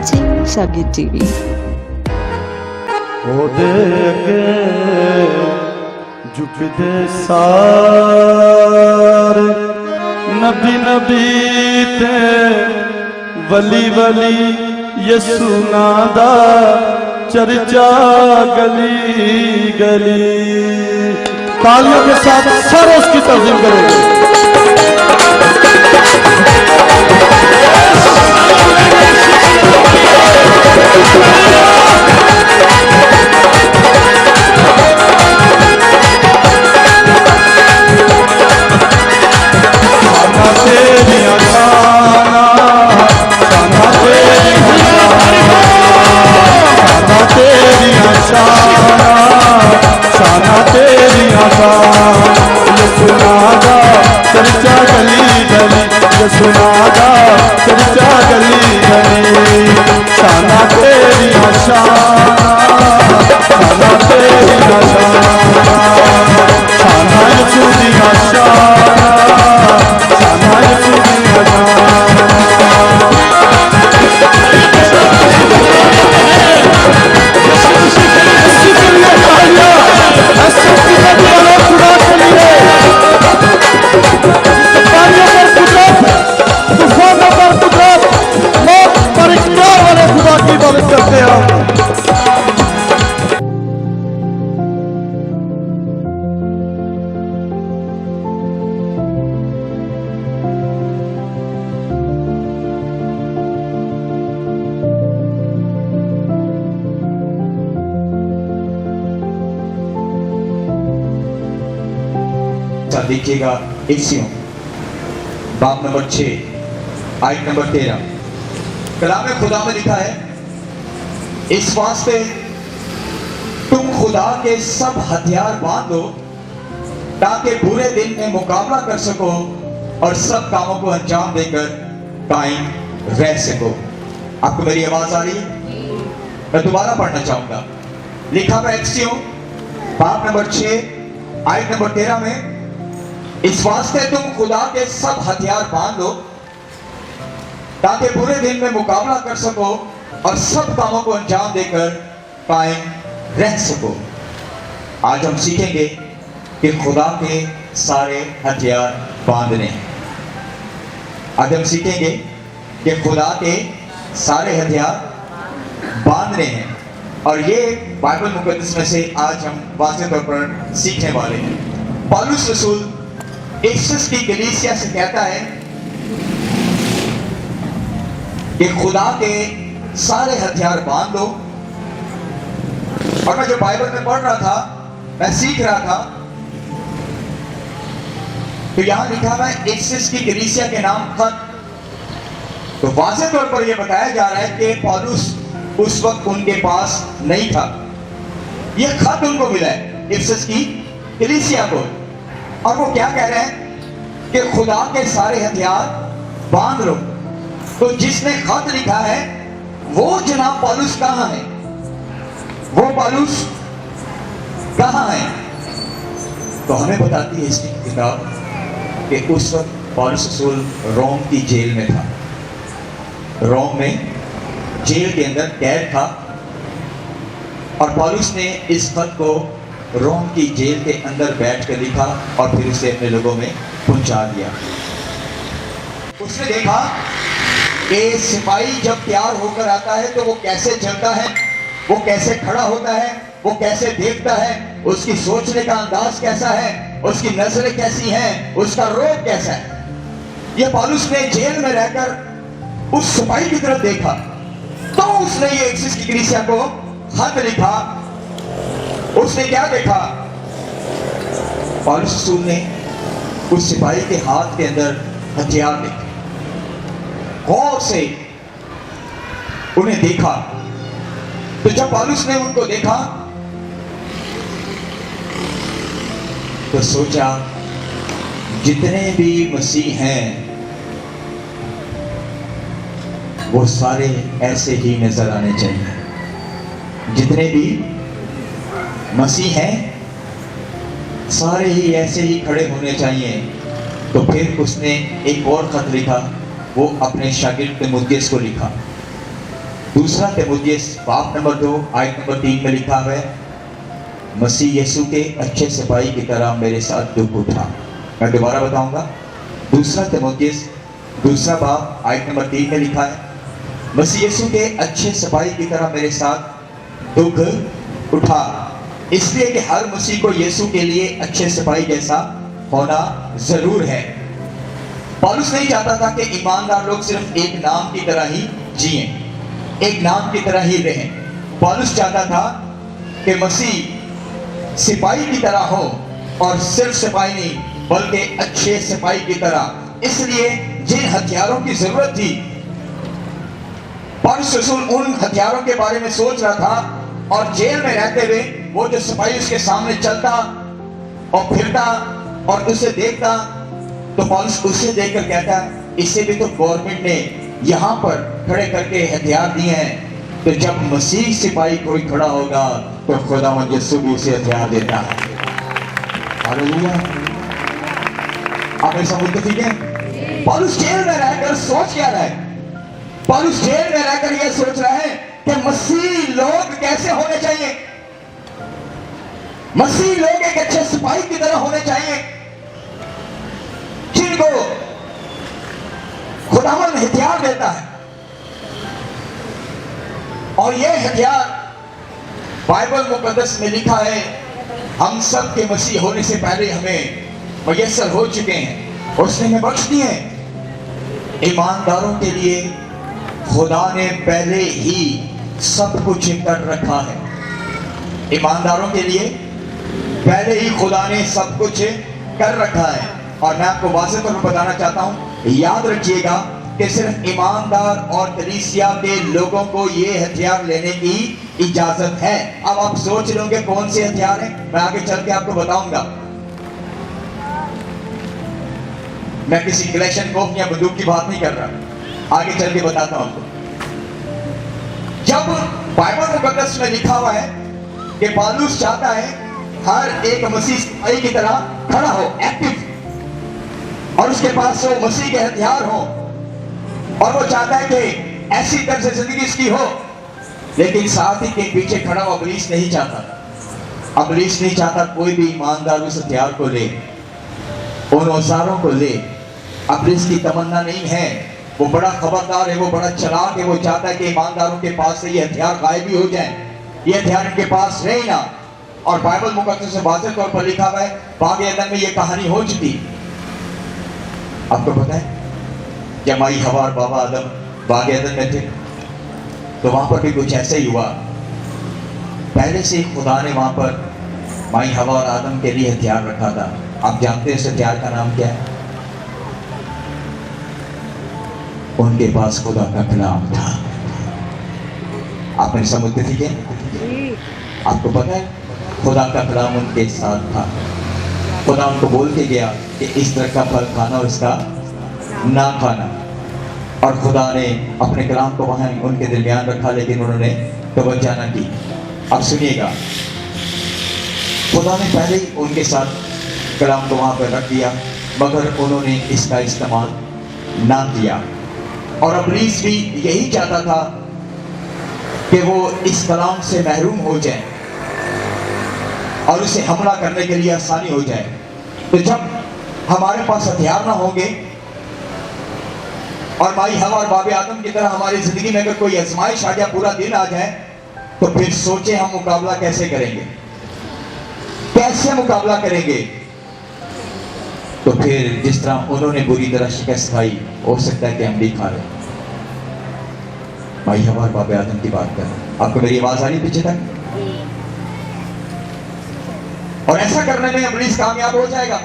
watching Shagir TV. ਉਹਦੇ ਅੱਗੇ ਝੁਕਦੇ ਸਾਰੇ ਨਬੀ ਨਬੀ ਤੇ ਵਲੀ ਵਲੀ ਯਸੂ ਨਾਂ ਦਾ ਚਰਚਾ गली गली। तालियों के साथ सारे उसकी तज़ीम करेंगे। चर्चा गली गली सुनागा चर्चा गली गली शाना तेरी शाना तेरी शाना यसूदी शाना यसूदी देखिएगा इफ्सियों बाब नंबर 6 आयत नंबर 13 कलाम खुदा में लिखा है, इस वास्ते तुम खुदा के सब हथियार बांधो ताकि बुरे दिन में मुकाबला कर सको और सब कामों को अंजाम देकर कायम रह सको। आपको मेरी आवाज आ रही है? मैं दोबारा पढ़ना चाहूंगा। लिखा है इफ्सियों बाब नंबर 6 आयत नंबर 13 में, इस वास्ते तुम खुदा के सब हथियार बांध लो ताकि बुरे दिन में मुकाबला कर सको और सब कामों को अंजाम देकर कायम रह सको। आज हम सीखेंगे कि खुदा के सारे हथियार बांधने। आज हम सीखेंगे कि खुदा के सारे हथियार बांधने हैं और ये बाइबल मुकद्दस में से आज हम वाज़ेह तौर पर सीखने वाले हैं। पौलुस रसूल इफिसस की कलीसिया से कहता है कि खुदा के सारे हथियार बांध दो। और मैं जो बाइबल में पढ़ रहा था, मैं सीख रहा था, तो यहां लिखा है इफिसस की कलीसिया के नाम खत। तो वाज़ेह तौर पर यह बताया जा रहा है कि पौलुस उस वक्त उनके पास नहीं था। यह खत उनको मिला है इफिसस की कलीसिया को, और वो क्या कह रहे हैं कि खुदा के सारे हथियार बांध लो। तो जिसने खत लिखा है वो जनाब पौलुस कहां है? वो पौलुस कहां है? तो हमें बताती है इसकी किताब कि उस वक्त पौलुस रसूल रोम की जेल में था। रोम में जेल के अंदर कैद था और पौलुस ने इस खत को रोम की जेल के अंदर बैठ कर लिखा और फिर उसे अपने लोगों में पहुंचा दिया। उसने देखा कि सिपाही जब तैयार होकर आता है तो वो कैसे चलता है, वो कैसे खड़ा होता है, वो कैसे देखता है, उसकी सोचने का अंदाज कैसा है, उसकी नजरें कैसी हैं, उसका रोब कैसा है। ये पौलुस ने जेल में रहकर उस सिपाही की तरफ देखा, तो उसने ये इफिसस की कलीसिया को खत लिखा। उसने क्या देखा? पौलुस रसूल ने उस सिपाही के हाथ के अंदर हथियार देखे, गौर से उन्हें देखा। तो जब पौलुस ने उनको देखा तो सोचा जितने भी मसीह हैं वो सारे ऐसे ही नजर आने चाहिए। जितने भी मसीह हैं सारे ही ऐसे ही खड़े होने चाहिए। तो फिर उसने एक और खत लिखा, वो अपने शागिर्द तिमुथियुस को लिखा। दूसरा तिमुथियुस बाब नंबर 2 आयत नंबर 3 में लिखा है, मसीह यीशु के अच्छे सिपाही की तरह मेरे साथ दुख उठा। मैं दोबारा बताऊंगा, दूसरा तिमुथियुस दूसरा बाब आयत नंबर 3 में लिखा है, मसीह यीशु के अच्छे सिपाही की तरह मेरे साथ दुख उठा। इसलिए कि हर मसीह को यीशु के लिए अच्छे सिपाही जैसा होना जरूर है। पौलुस नहीं चाहता था कि ईमानदार लोग सिर्फ एक नाम की तरह ही जिए, एक नाम की तरह ही रहें। पौलुस चाहता था कि मसीह सिपाही की तरह हो, और सिर्फ सिपाही नहीं बल्कि अच्छे सिपाही की तरह। इसलिए जिन हथियारों की जरूरत थी, पौलुस रसूल उन हथियारों के बारे में सोच रहा था, और जेल में रहते हुए वो जो सिपाही उसके सामने चलता और फिरता और उसे देखता, तो पौलुस उसे देखकर कहता, इससे भी तो गवर्नमेंट ने यहाँ पर खड़े करके हथियार दिए हैं, तो जब मसीह सिपाही कोई खड़ा होगा तो खुदावंद यीशु भी उसे हथियार देता है। हालेलुया। आप ऐसा बोलते ठीक है? पौलुस जेल में रहकर सोच क्या रहा है? पौलुस जेल में रहकर यह सोच रहा है कि मसीह लोग कैसे होने चाहिए। मसीह लोग एक अच्छे सिपाही की तरह होने चाहिए, जिनको खुदावंद हथियार देता है। और यह हथियार बाइबल मुकद्दस में लिखा है, हम सब के मसीह होने से पहले हमें मयस्सर हो चुके हैं, उसने हमें बख्श दिए हैं। ईमानदारों के लिए खुदा ने पहले ही सब कुछ कर रखा है। ईमानदारों के लिए पहले ही खुदा ने सब कुछ कर रखा है। और मैं आपको वाज़ेह तौर पर बताना चाहता हूं, याद रखिएगा कि सिर्फ ईमानदार और कलीसिया के लोगों को ये हथियार लेने की इजाजत है। अब आप सोच लोगे कौन से हथियार हैं, मैं आगे चल के आपको बताऊंगा। मैं किसी क्लैशनकोफ या बंदूक की बात नहीं कर रहा, आगे चल के बताता हूं आपको। जब बाइबल मुकद्दस में लिखा हुआ है कि पौलुस चाहता है हर एक मसीह सिपाही की तरह खड़ा हो, एक्टिव, और उसके पास वो मसीह के हथियार हो, और वो चाहता है कि ऐसी तरह से जिंदगी इसकी हो, लेकिन साथ ही के पीछे खड़ा हो इब्लीस नहीं चाहता। इब्लीस नहीं चाहता कोई भी ईमानदार उस हथियार को ले, उन औजारों को ले। इब्लीस की तमन्ना नहीं है, वो बड़ा खबरदार है, वो बड़ा चालाक है, वो चाहता है कि ईमानदारों के पास से ये हथियार गायब ही हो जाए, ये हथियार इनके पास रहे ना। और बाइबल मुकद्दस में वाज़ेह तौर पर लिखा हुआ है, बागे अदन में ये कहानी हो चुकी। आपको पता है जब माई हवा और बाबा आदम बागे अदन में थे, तो वहां पर भी कुछ ऐसे ही हुआ। पहले से खुदा ने वहां पर माई हवा और आदम के लिए हथियार रखा था। आप जानते हैं उस हथियार का नाम क्या है? उनके पास खुदा का कलाम था। आपने समझते थी क्या? आपको पता है खुदा का कलाम उनके साथ था। खुदा उनको बोल के गया कि इस तरह का फल खाना और इसका ना खाना, और खुदा ने अपने कलाम को वहां उनके दरमियान रखा, लेकिन उन्होंने तवज्जो न की। अब सुनिएगा, खुदा ने पहले ही उनके साथ कलाम को वहां पर रख दिया, मगर उन्होंने इसका इस्तेमाल ना किया। और इब्लीस भी यही चाहता था कि वो इस कलाम से महरूम हो जाए और उसे हमला करने के लिए आसानी हो जाए। तो जब हमारे पास हथियार ना होंगे, और माई हवा और बाबे आदम की तरह हमारी जिंदगी में अगर कोई आजमाइश आ जाए, पूरा दिन आ जाए, तो फिर सोचे हम मुकाबला कैसे करेंगे, कैसे मुकाबला करेंगे। तो फिर जिस तरह उन्होंने बुरी तरह शिकस्त खाई, हो सकता है कि हम भी खा रहे। माई हवा और बाबे आदम की बात कर, आपको मेरी आवाज आ रही पीछे तक? और ऐसा करने में इब्लीस कामयाब हो जाएगा।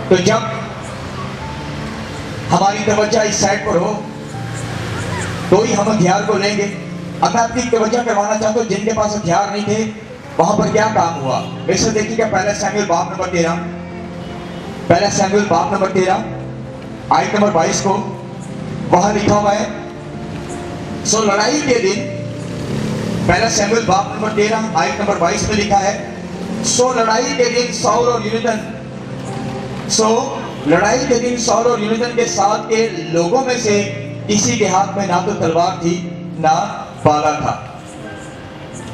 तो जब हमारी तवज्जो इस साइड पर हो, तो ही हम हथियार को लेंगे। अब मैं अपनी तवज्जो करवाना चाहता हूं, जिनके पास हथियार नहीं थे वहां पर क्या काम हुआ। वैसे देखिएगा पहला शमूएल बाब नंबर 13, पहला शमूएल बाब नंबर 13 आयत नंबर 22 को वहां लिखा हुआ है, सो लड़ाई के दिन, पहला शमूएल बाब नंबर 13 आयत नंबर 22 में लिखा है, सो लड़ाई के दिन साउल और योनातान, सो लड़ाई के दिन साउल और योनातान के साथ के लोगों में से किसी के हाथ में ना तो तलवार थी ना भाला था।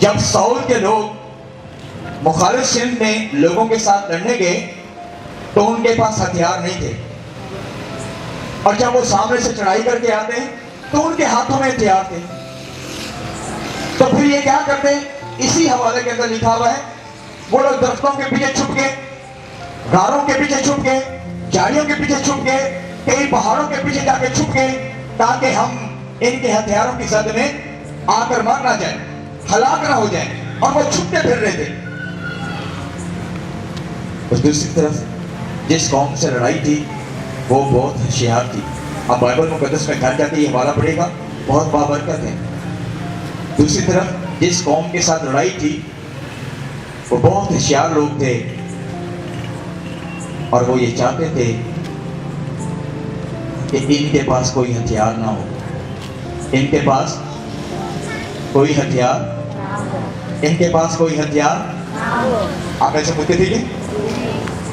जब साउल के लोग मुखालिफ सिंध में लोगों के साथ लड़ने गए तो उनके पास हथियार नहीं थे, और जब वो सामने से चढ़ाई करके आते तो उनके हाथों में हथियार थे। तो फिर ये क्या करते, इसी हवाले के अंदर लिखा हुआ है, वो लोग दरख्तों के पीछे छुप गए, गारों के पीछे छुप गए, झाड़ियों के पीछे छुप गए, कई पहाड़ों के पीछे जाके छुप गए, ताकि हम इनके हथियारों की जद में आकर मार ना जाए, हलाक ना हो जाए। और वो छुपते फिर रहे थे। उस दूसरी तरफ जिस कौम से लड़ाई थी वो बहुत होशियार थी। अब बाइबल मुकद्दस में घर जाके ये हवाला पड़ेगा, बहुत बाबरकत है। दूसरी तरफ जिस कौम के साथ लड़ाई थी वो बहुत होशियार लोग थे, और वो ये चाहते थे कि इनके पास कोई हथियार ना हो, इनके पास कोई हथियार, इनके पास कोई हथियार। आप ऐसे पूछते थे।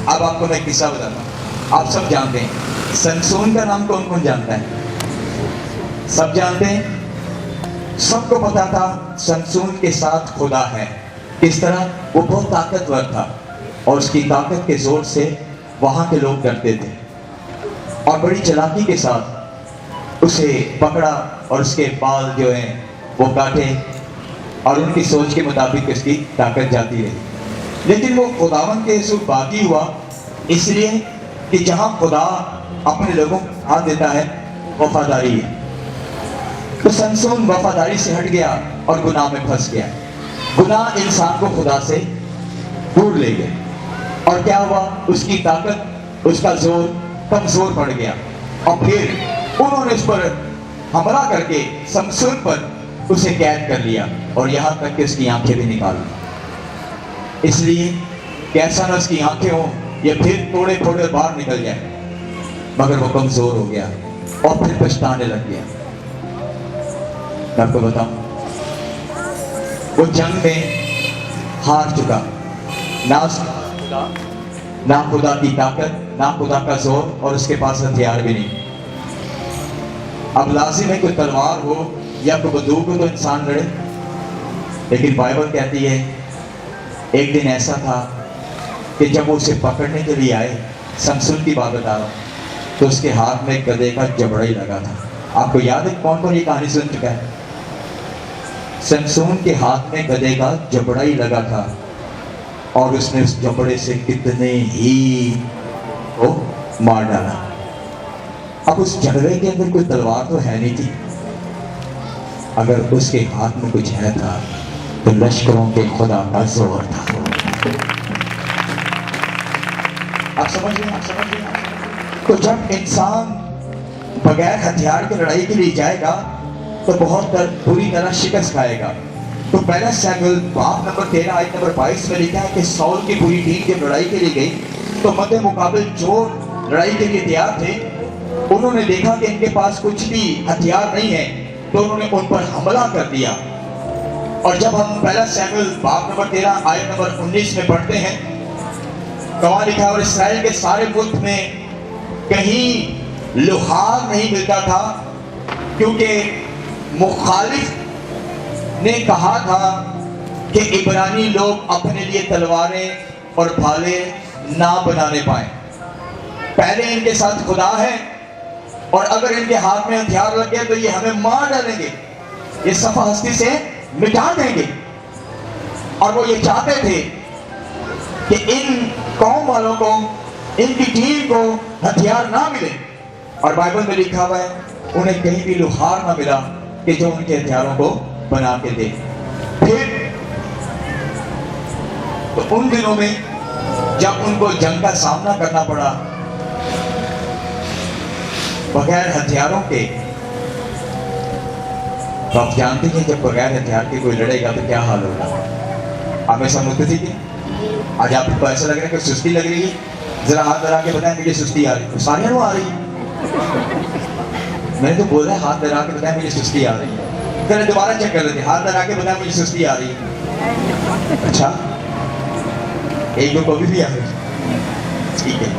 अब आपको मैं किस्सा बताता हूँ। आप सब जानते हैं समसून का नाम कौन कौन जानता है? सब जानते हैं। सबको पता था समसून के साथ खुदा है। किस तरह? वो बहुत ताकतवर था और उसकी ताकत के जोर से वहां के लोग डरते थे, और बड़ी चालाकी के साथ उसे पकड़ा और उसके बाल जो हैं वो काटे, और उनकी सोच के मुताबिक उसकी ताकत जाती रही। लेकिन वो खुदावन के यीशु बागी हुआ, इसलिए कि जहां खुदा अपने लोगों को साथ देता है वफादारी है। तो समसून वफादारी से हट गया और गुनाह में फंस गया। गुनाह इंसान को खुदा से दूर ले गए, और क्या हुआ? उसकी ताकत, उसका जोर कमजोर पड़ गया, और फिर उन्होंने उस पर हमला करके समसून पर उसे कैद कर लिया, और यहां तक कि उसकी आंखें भी निकाल ली। इसलिए कैसा न उसकी आंखें हो या फिर थोड़े थोड़े बाहर निकल जाए, मगर वो कमजोर हो गया और फिर पछताने लग गया। मैं आपको बताऊं, वो जंग में हार चुका। ना खुदा की ताकत, ना खुदा का जोर, और उसके पास हथियार भी नहीं। अब लाजिम है कोई तलवार हो या कोई बंदूक हो तो इंसान लड़े, लेकिन बाइबल कहती है एक दिन ऐसा था कि जब वो उसे पकड़ने के लिए आए, समसून की बात बता रहा हूँ, तो उसके हाथ में गधे का जबड़ा ही लगा था। आपको याद है कौन कौन ये कहानी सुन चुका है? समसून के हाथ में गधे का जबड़ा ही लगा था, और उसने उस जबड़े से कितने ही को मार डाला। अब उस झगड़े के अंदर कोई तलवार तो है नहीं थी, अगर उसके हाथ में कुछ है था तो लश्करों के खुदा का जोर था। आप समझ रहे हैं? तो जब इंसान बगैर हथियार की लड़ाई के लिए जाएगा तो बहुत बुरी तरह शिकस्त खाएगा। तो पहला शमूएल बाब नंबर 13 आयत नंबर 22 में लिखा है कि साउल की पूरी टीम जब लड़ाई के लिए गई तो मध्य मुकाबले जो लड़ाई के लिए तैयार थे, उन्होंने देखा कि इनके पास कुछ भी हथियार नहीं है, तो उन्होंने उन पर हमला कर दिया। और जब हम पहला शमूएल बाब नंबर 13 आयत नंबर 19 में पढ़ते हैं, वहां लिखा है, और इसराइल के सारे मुल्क में कहीं लोहार नहीं मिलता था, क्योंकि मुखालिफ ने कहा था कि इब्रानी लोग अपने लिए तलवारें और भाले ना बनाने पाए। पहले इनके साथ खुदा है, और अगर इनके हाथ में हथियार लग गए तो ये हमें मार डालेंगे, ये सफा हस्ती से मिटा देंगे। और वो ये चाहते थे कि इन कौम वालों को, इनकी टीम को हथियार ना मिले। और बाइबल में लिखा हुआ है उन्हें कहीं भी लोहार ना मिला कि जो उनके हथियारों को बना के दे। फिर तो उन दिनों में जब उनको जंग का सामना करना पड़ा बगैर हथियारों के, तो आप जानते हैं जब बगैर हथियार के कोई लड़ेगा तो क्या हाल होगा। आप ऐसा समझते थे कि आज आपको ऐसा लग रहा है कि सुस्ती लग रही है, जरा हाथ लगा के बताएं मुझे सुस्ती आ रही है। सारियां आ रही है, मैंने तो बोला है हाथ लगा के बताएं मुझे सुस्ती आ रही है। फिर दोबारा चेक कर लेते, हाथ लगा के बताएं मुझे सुस्ती आ रही है। अच्छा, एक दो कभी भी आ रही, ठीक है।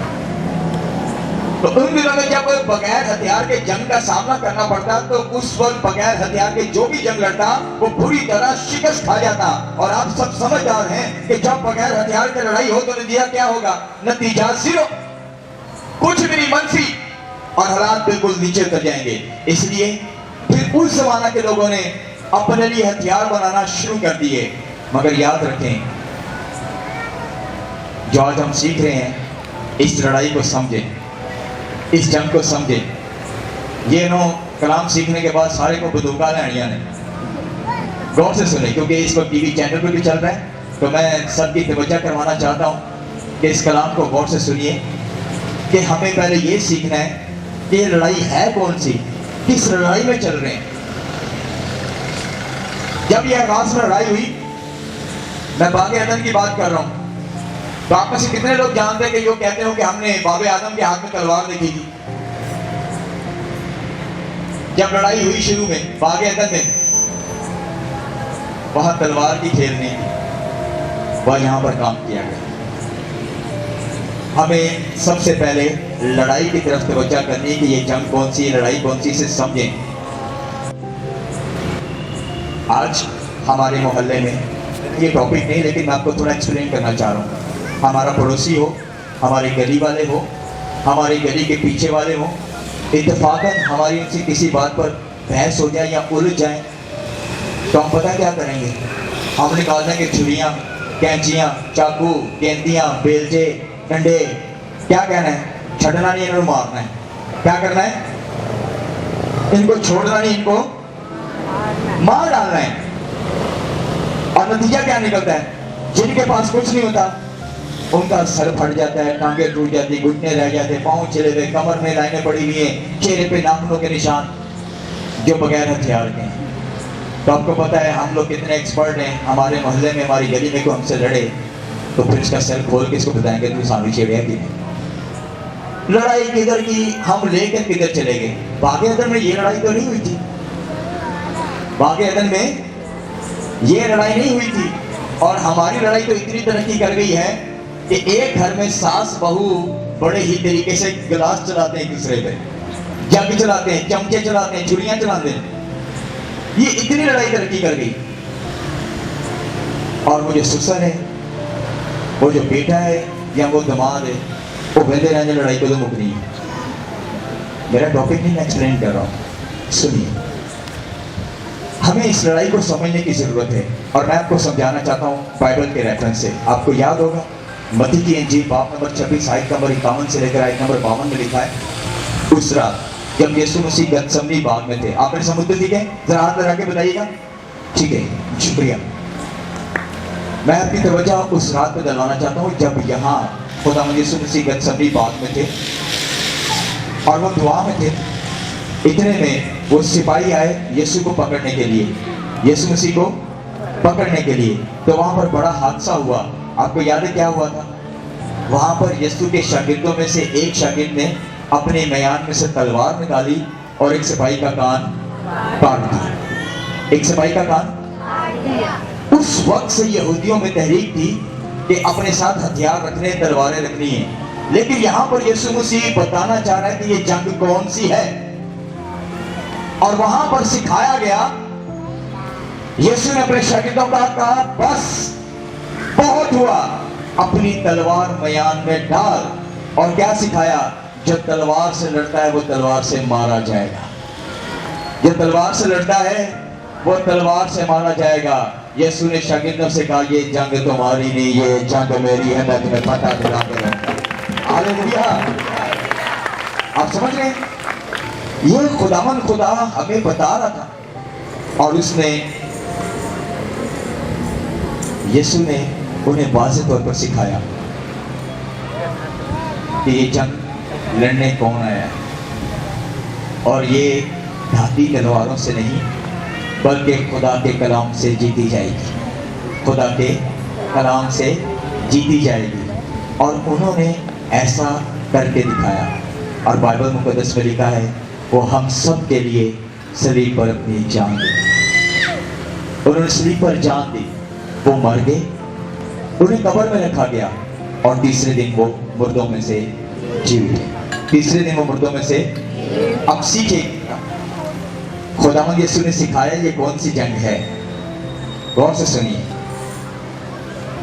तो उन दिनों में जब बगैर हथियार के जंग का सामना करना पड़ता तो उस वक्त बगैर हथियार के जो भी जंग लड़ता वो पूरी तरह शिकस्त खा जाता। और आप सब समझदार हैं कि जब बगैर हथियार की लड़ाई हो तो नतीजा क्या होगा? नतीजा जीरो, कुछ भी नहीं, मनफी, और हालात बिल्कुल नीचे उतर जाएंगे। इसलिए फिर उस जमाना के लोगों ने अपने लिए हथियार बनाना शुरू कर दिए। मगर याद रखें, जो आज हम सीख रहे हैं, इस लड़ाई को समझें, इस जंग को समझें। ये नो कलाम सीखने के बाद सारे को बंदूका लैनिया ने, गौर से सुने, क्योंकि इस वक्त टीवी चैनल पर भी चल रहा है। तो मैं सबकी तवज्जो करवाना चाहता हूँ कि इस कलाम को गौर से सुनिए कि हमें पहले ये सीखना है कि ये लड़ाई है कौन सी, किस लड़ाई में चल रहे हैं। जब यह आगाज में लड़ाई हुई, मैं बागे अदन की बात कर रहा हूँ, तो आप में से कितने लोग जानते हैं कि जो कहते हो कि हमने बाबे आदम के हाथ में तलवार देखी थी? जब लड़ाई हुई शुरू में बागे अदन में, वहां तलवार की खेल नहीं थी, वह यहां पर काम किया गया। हमें सबसे पहले लड़ाई की तरफ तवज्जो करनी है कि ये जंग कौन सी, लड़ाई कौन सी, से समझें। आज हमारे मोहल्ले में ये टॉपिक नहीं, लेकिन मैं आपको थोड़ा एक्सप्लेन करना चाह रहा हूँ। हमारा पड़ोसी हो, हमारी गली वाले हो, हमारी गली के पीछे वाले हो, इत्तेफाकन हमारी उनसे किसी बात पर बहस हो जाए या उलझ जाए, तो हम पता क्या करेंगे? हम निकाल देंगे छुरियाँ, कैंचियाँ, चाकू, गेंदियाँ, बेलचे, डंडे। क्या कहना है? छड़ना नहीं, इनको मारना है। क्या करना है? इनको छोड़ना नहीं, इनको मार डालना है। और नतीजा क्या निकलता है? जिनके पास कुछ नहीं होता उनका सर फट जाता है, टांगे टूट जाती, घुटने रह जाते, पाँव छिले हुए, कमर में लाइनें पड़ी हुई हैं, चेहरे पे नाखूनों के निशान, जो बगैर हथियार के हैं। तो आपको पता है हम लोग कितने एक्सपर्ट हैं। हमारे मोहल्ले में, हमारी गली में कोई हमसे लड़े तो फिर इसका सर खोल के इसको बताएंगे तू सामने छेड़िया कि नहीं। लड़ाई किधर की, हम लेकर किधर चले गए? बागे अदन में ये लड़ाई तो नहीं हुई थी। बागे अदन में ये लड़ाई नहीं हुई थी। और हमारी लड़ाई तो इतनी तरक्की कर गई है कि एक घर में सास बहू बड़े ही तरीके से गिलास चलाते हैं, एक दूसरे पे जग चलाते हैं, चमचे चलाते हैं, छुरियां चलाते हैं। ये इतनी लड़ाई तरक्की कर गई। और वो जो ससुर है, वो जो बेटा है या वो दामाद है, वो बहते रहने लड़ाई को तो मुकनी है। मेरा टॉपिक नहीं, मैं एक्सप्लेन कर रहा हूँ, सुनिए। हमें इस लड़ाई को समझने की जरूरत है और मैं आपको समझाना चाहता हूँ बाइबल के रेफरेंस से। आपको याद होगा मत्ती की इंजील बाब नंबर 26 आयत नंबर 51 से लेकर आयत नंबर 52 में लिखा है, उस रात जब यीशु मसीह गतसमनी बाग में थे। आपने समुद्र ठीक है? जरा हाथ लगा के बताइएगा। ठीक है, शुक्रिया। मैं आपकी तवज्जो उस रात पे दिलवाना चाहता हूँ जब यहाँ खुदा यीशु मसीह गतसमनी बाग में थे और वो दुआ में थे। इतने में वो सिपाही आए यीशु को पकड़ने के लिए, यीशु मसीह को पकड़ने के लिए। तो वहां पर बड़ा हादसा हुआ। आपको याद है क्या हुआ था? वहां पर यीशु के शागिर्दों में से एक शागिर्द ने अपने मयान में से तलवार निकाली और एक सिपाही का कान काट दिया। एक सिपाही का कान। उस वक्त से यहूदियों में तहरीक थी कि अपने साथ हथियार रखने, तलवारें रखनी है। लेकिन यहाँ पर यीशु मसीह बताना चाह रहा है कि ये जंग कौन सी है। और वहां पर सिखाया गया, यीशु ने अपने शागिर्दों का कहा बस बहुत हुआ, अपनी तलवार मयान में डाल। और क्या सिखाया? जो तलवार से लड़ता है वो तलवार से मारा जाएगा। जो तलवार से लड़ता है वो तलवार से मारा जाएगा। यीशु ने शागिर्दों से कहा ये जंग तुम्हारी नहीं, ये जंग मेरी है, मैं तुम्हें पता दिला के रहूंगा। हालेलुया। आप समझ रहे हैं? ये खुदावन खुदा हमें बता रहा था और उसने, यीशु ने उन्हें वाज़ेह तौर पर सिखाया कि ये जंग लड़ने कौन आया है। और ये धाती तलवारों से नहीं बल्कि खुदा के कलाम से जीती जाएगी। खुदा के कलाम से जीती जाएगी। और उन्होंने ऐसा करके दिखाया। और बाइबल मुकद्दस में लिखा है वो हम सब के लिए सलीब पर अपनी जान दी। उन्होंने सलीब पर जान दी, वो मर गए, उन्हें कब्र में रखा गया और तीसरे दिन वो मुर्दों में से जी उठे। तीसरे दिन वो मुर्दों में से अब सीखे खुदावंद यीशु ने सिखाया ये कौन सी जंग है। गौर से सुनिए,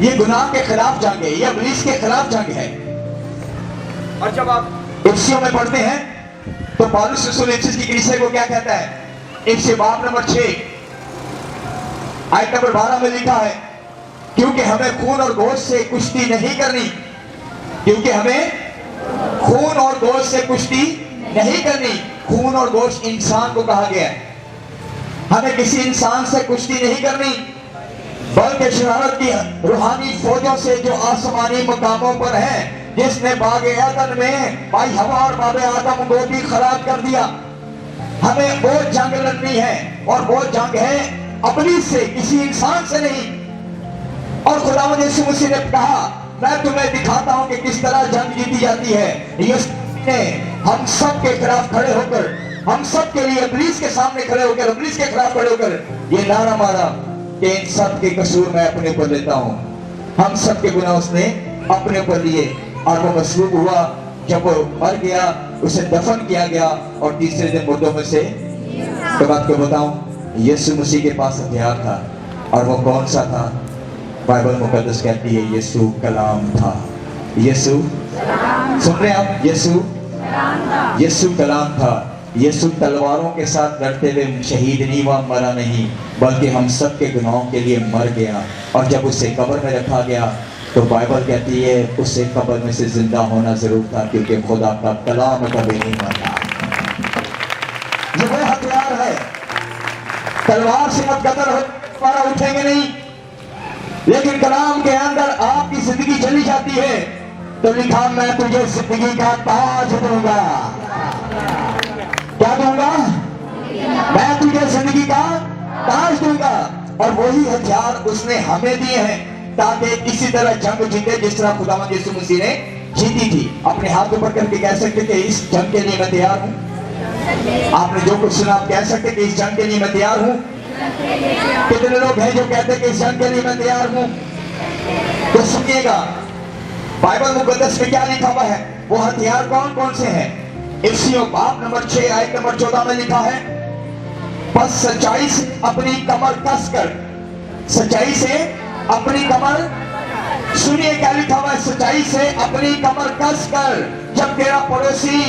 ये गुनाह के खिलाफ जंग है, ये इब्लीस के खिलाफ जंग है। और जब आप इफ्सियों में पढ़ते हैं तो पौलुस रसूल इफिस की कलीसिया को क्या कहता है? इफिसी बाब नंबर 6 आयत नंबर 12 में लिखा है, क्योंकि हमें खून और गोश्त से कुश्ती नहीं करनी, क्योंकि हमें खून और गोश्त से कुश्ती नहीं करनी। खून और गोश्त इंसान को कहा गया है। हमें किसी इंसान से कुश्ती नहीं करनी, बल्कि शरारत की रूहानी फौजों से जो आसमानी मकामों पर है, जिसने बाग एदन में भाई हवा और बाबे आदम को भी खराब कर दिया। हमें वो जंग लड़नी है, और वो जंग है इब्लीस से, किसी इंसान से नहीं। और खुदावंद यीशु मसीह ने कहा, मैं तुम्हें दिखाता हूं कि किस तरह जंग जीती जाती है। यीशु ने हम सब के खिलाफ खड़े होकर, हम सब के लिए इब्लीस के सामने खड़े होकर, इब्लीस के खिलाफ खड़े होकर ये नारा मारा कि इन सब के कसूर मैं अपने ऊपर लेता हूं। हम सब के गुनाह उसने अपने ऊपर लिए, और वो मसलूब हुआ। जब वो मर गया, उसे दफन किया गया, और तीसरे दिन मुर्दों में से, तो बात को बताऊं, यीशु मसीह के पास हथियार था, और वो कौन सा था? बाइबल मुकद्दस कहती है यीशु कलाम था। यीशु, सुन रहे हैं आप? यीशु कलाम था। यीशु तलवारों के साथ लड़ते हुए शहीद नहीं हुआ, मरा नहीं, बल्कि हम सब के गुनाहों के लिए मर गया। और जब उसे कब्र में रखा गया तो बाइबल कहती है उसे कब्र में से जिंदा होना जरूर था, क्योंकि खुदा का कलाम कभी नहीं मरता। ये वो हथियार है। तलवार से आप कत्ल दोबारा उठेंगे नहीं, लेकिन कलाम के अंदर आपकी जिंदगी चली जाती है तो लिखा, मैं तुझे जिंदगी का ताज दूंगा। क्या दूंगा? मैं तुझे जिंदगी का ताज दूंगा। और वही हथियार उसने हमें दिए हैं, ताकि इसी तरह जंग जीते जिस तरह खुदावंद यीशु मसीह ने जीती थी। अपने हाथ ऊपर करके कह सकते कि इस जंग के लिए मैं तैयार हूं। आपने जो कुछ सुना, आप कह सकते कि इस जंग के लिए मैं तैयार हूं। कितने लोग हैं जो कहते हैं कि इस जंग के लिए मैं तैयार हूं? तो सुनिएगा, बाइबल मुकद्दस में क्या लिखा हुआ है, वो हथियार कौन कौन से हैं। इफिसियों बाब नंबर 6 आयत नंबर 14 में लिखा है, बस सच्चाई से अपनी कमर कसकर, सच्चाई से अपनी कमर, सुनिए क्या लिखा हुआ है, सच्चाई से अपनी कमर कसकर। जब तेरा पड़ोसी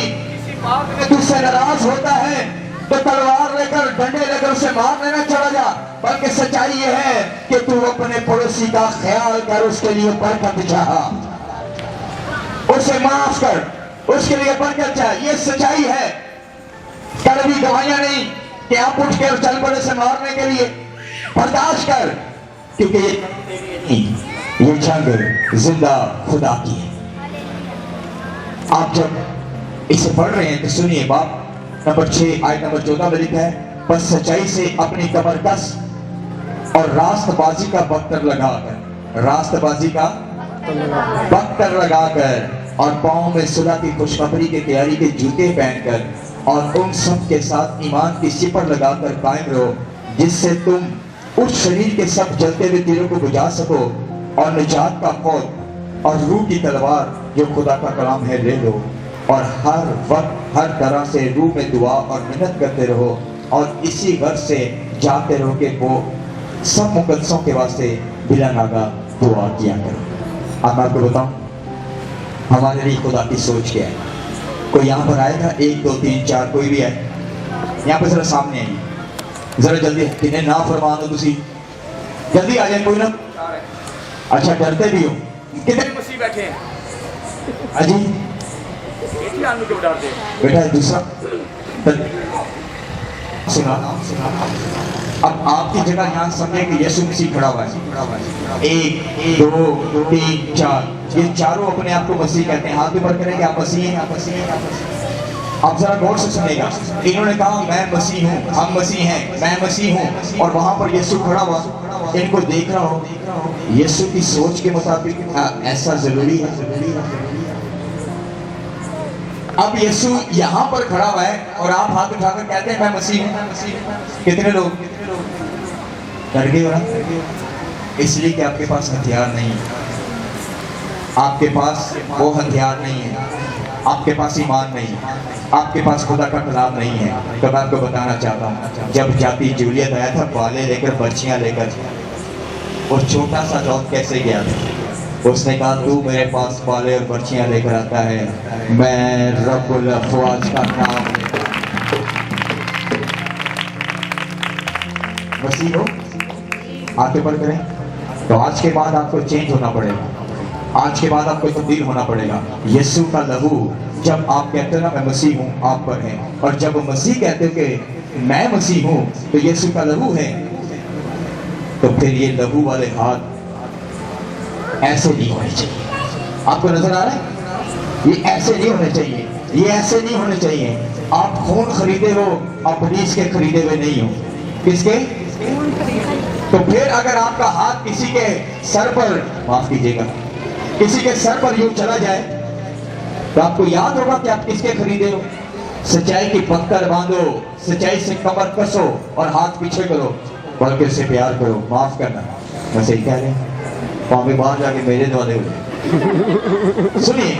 तुझसे नाराज होता है तो तलवार लेकर, डंडे लेकर उसे मार लेना चला जा, बल्कि सच्चाई यह है कि तू अपने पड़ोसी का ख्याल कर, उसके लिए बरकत चाह, उसे माफ कर, उसके लिए बरकत चाह। ये सच्चाई है, कड़वी दवाइयां नहीं कि आप उठ कर चल पड़े से मारने के लिए। बर्दाश्त कर, क्योंकि ये जंग जिंदा खुदा की है। आप जब इसे पढ़ रहे हैं तो सुनिए, बाप नंबर 6 आयत नंबर 14 में लिखा है, बस सच्चाई से अपनी कमर कस और रास्तबाजी का बख्तर लगाकर, रास्तबाजी का बख्तर लगाकर, और पांव में सुलह की खुशखबरी की तैयारी के जूते पहनकर, और उन सब के साथ ईमान की सिपर लगाकर कायम रहो, जिससे तुम उस शरीर के सब जलते हुए तीरों को बुझा सको, और निजात का फौज और रूह की तलवार जो खुदा का कलाम है ले लो, और हर वक्त हर तरह से रूह में दुआ और मिन्नत करते रहो, और इसी गर्ज से जाते रहो कि वो सब मुकद्दसों के वास्ते बिला नागा दुआ किया करो। अब मैं आपको बताऊं हमारे लिए खुदा की सोच क्या है। कोई यहाँ पर आएगा, 1 2 3 4 कोई भी आए, यहाँ पर जरा सामने आइए, जरा जल्दी, किन्हें ना फरमान हो तुसी जल्दी आ जाए। कोई ना, अच्छा डरते भी हो, कितने मसीह बैठे हैं अजी इतनी आलू क्यों डालते हैं? बेटा दूसरा सुना। अब आपकी जगह यहाँ समझे कि यीशु मसीह खड़ा हुआ है, 1 2 3 4, ये चारों अपने आप को मसीह कहते हैं। हाथ ऊपर करेंगे, आप मसीह हैं, आप मसीह हैं, आप मसीह हैं। आप जरा गौर से सुनेगा, इन्होंने कहा मैं मसीह हूँ, हम मसीह हैं, मैं मसीह हूँ, और वहां पर यीशु खड़ा हुआ, इनको देख रहा हो। यीशु की सोच के मुताबिक ऐसा जरूरी है, जरूरी है। अब यीशु यहाँ पर खड़ा हुआ है और आप हाथ उठाकर कहते हैं मैं मसीह हूँ। कितने लोग डर गए हो ना? इसलिए कि आपके पास हथियार नहीं है, आपके पास वो हथियार नहीं है। آپ کے پاس ایمان نہیں، آپ کے پاس خدا کا کلام نہیں ہے، تو میں آپ کو بتانا چاہتا ہوں، جب جاتی جولیت آیا تھا بالے لے کر بچیاں لے کر، وہ چھوٹا سا لوگ کیسے گیا تھا؟ اس نے کہا تو میرے پاس بالے اور برچیاں لے کر آتا ہے، میں رب الافواج کا نام مسیح ہو، آگے بڑھ کریں۔ تو آج کے بعد آپ کو چینج ہونا پڑے گا، آج کے بعد آپ کو تبدیل ہونا پڑے گا۔ یسوع کا لہو، جب آپ کہتے ہیں نا میں مسیح ہوں، آپ پر ہے، اور جب مسیح کہتے ہیں کہ میں مسیح ہوں تو یسوع کا لہو ہے، تو پھر یہ لہو والے ہاتھ ایسے نہیں ہونے چاہیے۔ آپ کو نظر آ رہا ہے؟ یہ ایسے نہیں ہونے چاہیے، یہ ایسے نہیں ہونے چاہیے۔ آپ خون خریدے ہو، آپ پولیس کے خریدے ہوئے نہیں ہو۔ کس کے؟ تو پھر اگر آپ کا ہاتھ کسی کے سر پر، معاف کیجیے گا، کسی کے سر پر یوں چلا جائے تو آپ کو یاد ہوگا کہ آپ کس کے خریدے ہو۔ سچائی کی پکڑ باندھو، سچائی سے کمر کسو اور ہاتھ پیچھے کرو، بلکہ اسے پیار کرو، معاف کرنا۔ میں صحیح کہہ رہے ہیں؟ وہاں پہ باہر جا کے میرے دوالے ہوئے سنیے،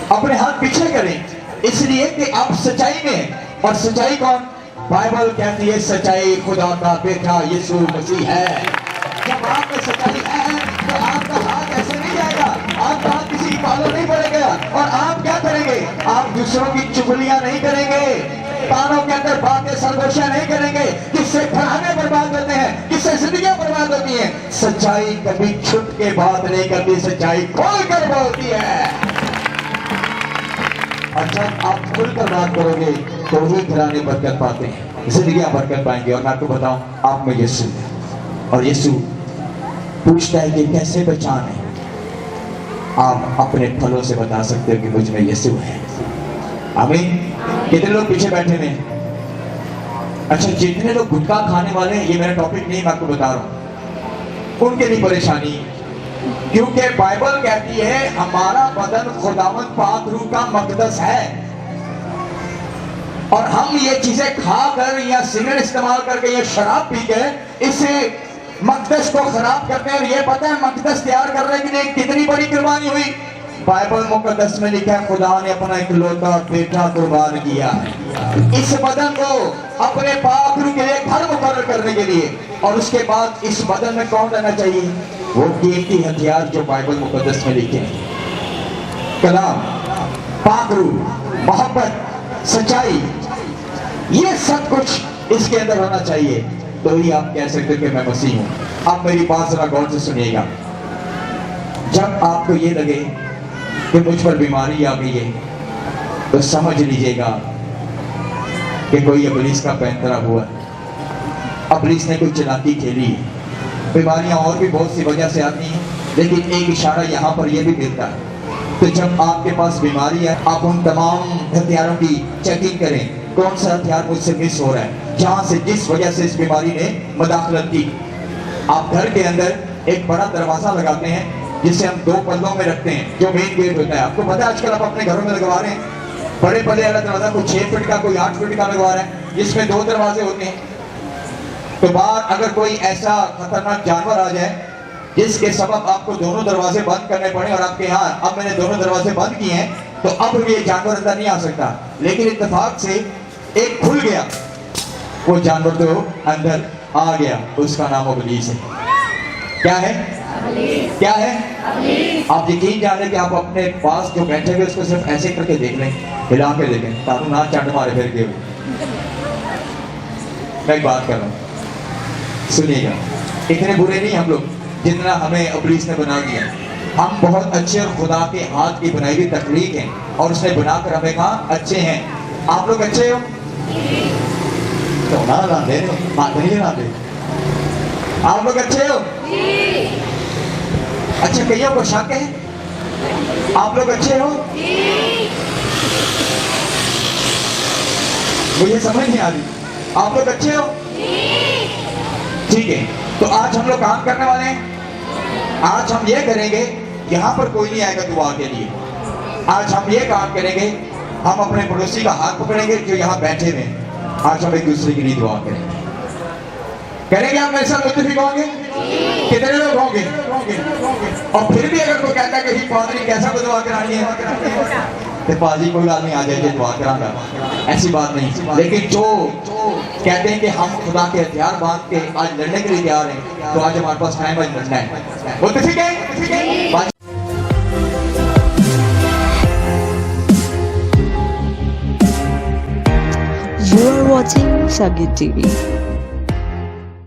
اپنے ہاتھ پیچھے کریں، اس لیے کہ آپ سچائی میں، اور سچائی کون؟ بائبل کہتی ہے سچائی خدا کا بیٹا یسوع مسیح ہے۔ جب آپ میں سچائی ہے تو آپ کا ہاتھ ایسے نہیں جائے گا، آپ کا ہاتھ کسی پالو نہیں پڑے گا، اور آپ کیا کریں گے؟ آپ دوسروں کی چغلیاں نہیں کریں گے، کانوں کے اندر باتیں سرگوشیاں نہیں کریں گے، جس سے گھرانے برباد ہوتے ہیں، جس سے زندگیاں برباد ہوتی ہیں۔ سچائی کبھی چھپ کے بات نہیں کرتی، سچائی کھول کر بولتی ہے، اور جب آپ کھل کر بات کرو گے تو وہی گھرانے برکت پاتے ہیں، زندگیاں برکت پائیں گے۔ اور میں آپ کو بتاؤں، آپ میں یسوع ہے، اور یسوع پوچھتا ہے کہ کیسے پہچان ہے؟ آپ اپنے پھلوں سے بتا سکتے ہو کہ مجھ میں یسوع ہے۔ آمین۔ کتنے لوگ پیچھے بیٹھے ہیں؟ اچھا، جتنے لوگ گٹکا کھانے والے ہیں، یہ میرا ٹاپک نہیں، میں آپ کو بتا رہا ہوں، ان کے لیے پریشانی، کیونکہ بائبل کہتی ہے ہمارا بدن خداوند پاک روح کا مقدس ہے، اور ہم یہ چیزیں کھا کر یا سگریٹ استعمال کر کے یا شراب پی کے اسے مقدس کو خراب کرتے ہیں۔ اور یہ پتہ ہے مقدس تیار کرنے کے لیے کتنی بڑی قربانی ہوئی؟ بائبل مقدس میں لکھا ہے خدا نے اپنا اکلوتا بیٹا قربان کیا اس بدن کو اپنے پاک روح کے لیے گھر مقرر کرنے کے لیے۔ اور اس کے بعد اس بدن میں کون رہنا چاہیے؟ وہ قیمتی ہتھیار جو بائبل مقدس میں لکھے ہیں، کلام، پاک روح، محبت، سچائی، یہ سب کچھ اس کے اندر ہونا چاہیے، تو ہی آپ کہہ سکتے کہ میں مسیح ہوں۔ آپ میری بات ذرا غور سے سنیے گا، جب آپ کو یہ لگے کہ مجھ پر بیماری آ گئی ہے تو سمجھ لیجئے گا کہ کوئی ابلیس کا پینترا ہوا ہے، ابلیس نے کوئی چلاکی کھیلی ہے۔ بیماریاں اور بھی بہت سی وجہ سے آتی ہیں، لیکن ایک اشارہ یہاں پر یہ بھی ملتا ہے، تو جب آپ کے پاس بیماری ہے آپ ان تمام ہتھیاروں کی چیکنگ کریں، کون سا ہتھیار مجھ سے مس ہو رہا ہے، جہاں سے جس وجہ سے اس بیماری نے مداخلت کی۔ آپ گھر کے اندر ایک بڑا دروازہ لگاتے ہیں جسے ہم 2 پلوں میں رکھتے ہیں، جو مین گیٹ ہوتا ہے۔ آپ کو پتہ ہے آج کل آپ اپنے گھروں میں لگوا رہے ہیں بڑے پلے والا دروازہ، کوئی 6 فٹ کا، کوئی 8 فٹ کا لگوا رہا ہے، جس میں 2 دروازے ہوتے ہیں۔ تو باہر اگر کوئی ایسا خطرناک جانور آ جائے جس کے سبب آپ کو دونوں دروازے بند کرنے پڑے، اور آپ کے ہاں اب میں نے دونوں دروازے بند کیے ہیں، تو اب یہ جانور اندر نہیں آ سکتا، لیکن اتفاق سے ایک کھل گیا، وہ جانور تو اندر آ گیا، اس کا نام ابلیس ہے۔ کیا ہے؟ کیا ہے؟ آپ یقین جانے کہ آپ اپنے پاس جو بیٹھے ہوئے اس کو صرف ایسے کر کے دیکھ لیں، ہلا کے دیکھیں، تاکہ نہ چنڈ مارے پھر کے ہوئے۔ میں ایک بات کر رہا ہوں، سنیے گا، اتنے برے نہیں ہم لوگ جتنا ہمیں ابلیس نے بنا دیا۔ ہم بہت اچھے اور خدا کے ہاتھ کی بنائی ہوئی تخلیق ہیں، اور اس نے بنا کر ہمیں کہا اچھے ہیں۔ آپ لوگ اچھے ہو؟ تو نہ لاندے، ہاتھ نہیں لاندے۔ آپ لوگ اچھے ہو؟ اچھا، کئیوں کو شک ہے؟ آپ لوگ اچھے ہو؟ مجھے سمجھ نہیں آ رہی، آپ لوگ اچھے ہو؟ ٹھیک ہے، تو آج ہم لوگ کام کرنے والے ہیں۔ آج ہم یہ کریں گے، یہاں پر کوئی نہیں آئے گا دعا کے لیے، آج ہم یہ کام کریں گے، ہم اپنے پڑوسی کا ہاتھ پکڑیں گے جو یہاں بیٹھے ہوئے ہیں، آج ہم ایک دوسرے کے لیے دعا کریں گے۔ کریں گے؟ آپ میرے ساتھ متفق ہوں گے؟ کتنے لوگ ہوں گے؟ اور پھر بھی اگر کوئی کہتا ہے کہ پادری کیسا دعا کرانی ہے، तो पाजी कोई गल नहीं, आ जाइए दुआ करांगा, ऐसी बात नहीं। लेकिन जो कहते हैं कि हम खुदा के हथियार बांध के आज लड़ने के लिए तैयार हैं, तो आज हमारे पास टाइम आज लड़ना है। बोलते ठीक है? You are watching Shagir TV.